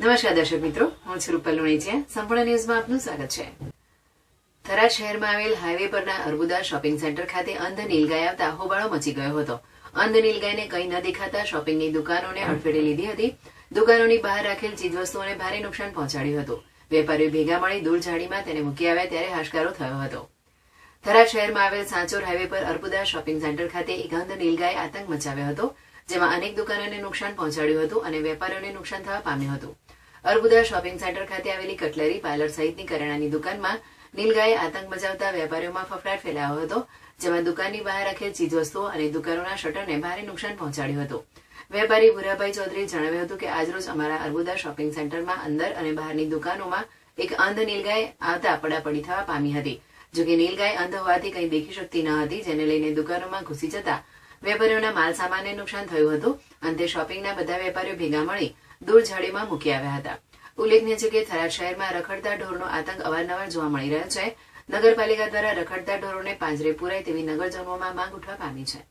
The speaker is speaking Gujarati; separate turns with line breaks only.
નમસ્કાર દર્શક મિત્રો, હું છું રૂપલ લુણીચિયા. સંપૂર્ણ ન્યૂઝમાં આપનું સ્વાગત છે. થરાદ શહેરમાં આવેલ હાઈવે પરના અર્બુદા શોપિંગ સેન્ટર ખાતે અંધ નીલગાય આવતા હોબાળો મચી ગયો હતો. અંધ નીલગાયને કંઈ ન દેખાતા શોપિંગની દુકાનોને અડફેટે લીધી હતી. દુકાનોની બહાર રાખેલ ચીજવસ્તુઓને ભારે નુકસાન પહોંચાડ્યું હતું. વેપારીઓ ભેગા મળી દૂર ઝાડીમાં તેને મૂકી આવ્યા ત્યારે હાશકારો થયો હતો. થરાદ શહેરમાં આવેલ સાંચોર હાઈવે પર અર્બુદા શોપિંગ સેન્ટર ખાતે એક અંધ નીલગાય આતંક મચાવ્યો હતો, જેમાં અનેક દુકાનોને નુકસાન પહોંચાડ્યું હતું અને વેપારીઓને નુકસાન થવા પામ્યું હતું. અર્બુદા શોપિંગ સેન્ટર ખાતે આવેલી કટલરી, પાર્લર સહિતની કરિયાણાની દુકાનમાં નીલગાયે આતંક મચાવતા વેપારીઓમાં ફફડાટ ફેલાયો હતો, જેમાં દુકાનની બહાર રાખેલ ચીજવસ્તુઓ અને દુકાનોના શટરને ભારે નુકસાન પહોંચાડ્યું હતું. વેપારી ભુરાભાઈ ચૌધરીએ જણાવ્યું હતું કે આજરોજ અમારા અર્બુદા શોપિંગ સેન્ટરમાં અંદર અને બહારની દુકાનોમાં એક અંધ નીલગાય આવતા પડાપડી થવા પામી હતી. જોકે નીલગાય અંધ હોવાથી કંઈ દેખી શકતી ન હતી, જેને લઈને દુકાનોમાં ઘૂસી જતા વેપારીઓના માલ સામાનને નુકસાન થયું હતું. અંતે શોપિંગના બધા વેપારીઓ ભેગા મળી દૂર ઝાડીમાં મૂકી આવ્યા હતા. ઉલ્લેખનીય છે કે થરાદ શહેરમાં રખડતા ઢોરનો આતંક અવારનવાર જોવા મળી રહ્યો છે. નગરપાલિકા દ્વારા રખડતા ઢોરોને પાંજરે પુરાય તેવી નગરજનોમાં માંગ ઉઠવા પામી છે.